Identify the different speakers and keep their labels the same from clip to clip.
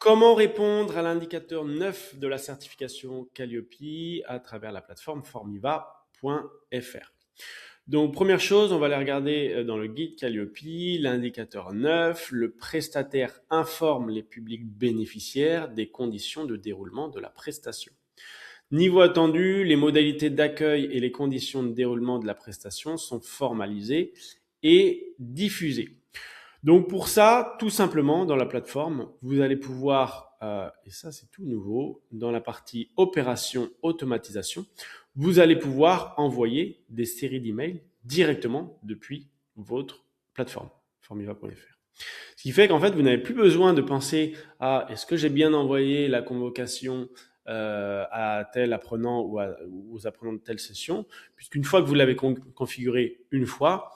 Speaker 1: Comment répondre à l'indicateur 9 de la certification Calliope à travers la plateforme formiva.fr? Donc, première chose, on va aller regarder dans le guide Calliope, l'indicateur 9, le prestataire informe les publics bénéficiaires des conditions de déroulement de la prestation. Niveau attendu, les modalités d'accueil et les conditions de déroulement de la prestation sont formalisées et diffusées. Donc pour ça, tout simplement, dans la plateforme, vous allez pouvoir, et ça c'est tout nouveau, dans la partie opération automatisation, vous allez pouvoir envoyer des séries d'emails directement depuis votre plateforme, formiva.fr. Ce qui fait qu'en fait, vous n'avez plus besoin de penser à est-ce que j'ai bien envoyé la convocation à tel apprenant ou aux apprenants de telle session, puisqu'une fois que vous l'avez configuré une fois,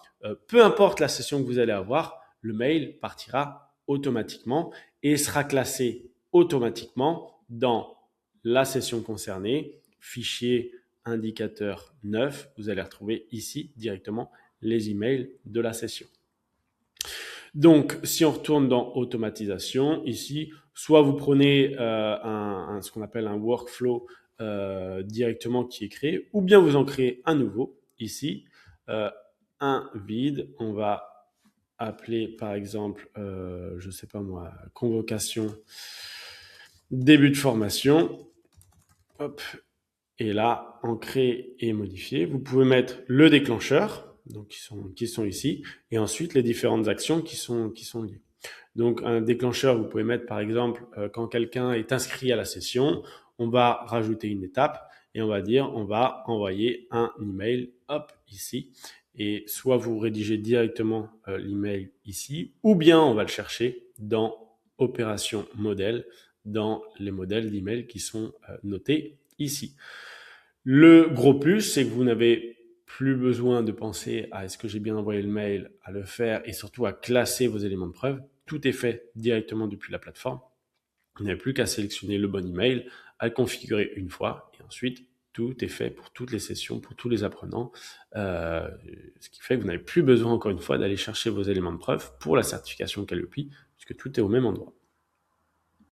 Speaker 1: peu importe la session que vous allez avoir, le mail partira automatiquement et sera classé automatiquement dans la session concernée, fichier indicateur 9, vous allez retrouver ici directement les emails de la session. Donc, si on retourne dans automatisation, ici, soit vous prenez ce qu'on appelle un workflow directement qui est créé, ou bien vous en créez un nouveau, ici, un vide. On va appeler, par exemple, je sais pas moi, convocation, début de formation. Hop. Et là, en créer et modifier, vous pouvez mettre le déclencheur, donc qui sont ici, et ensuite les différentes actions qui sont liées. Donc un déclencheur, vous pouvez mettre par exemple quand quelqu'un est inscrit à la session, on va rajouter une étape et on va dire on va envoyer un email, hop, ici, et soit vous rédigez directement l'email ici, ou bien on va le chercher dans opération modèle, dans les modèles d'email qui sont notés ici. Le gros plus, c'est que vous n'avez plus besoin de penser à est-ce que j'ai bien envoyé le mail, à le faire et surtout à classer vos éléments de preuve. Tout est fait directement depuis la plateforme. Vous n'avez plus qu'à sélectionner le bon email, à le configurer une fois et ensuite tout est fait pour toutes les sessions, pour tous les apprenants. Ce qui fait que vous n'avez plus besoin encore une fois d'aller chercher vos éléments de preuve pour la certification Calliope puisque tout est au même endroit.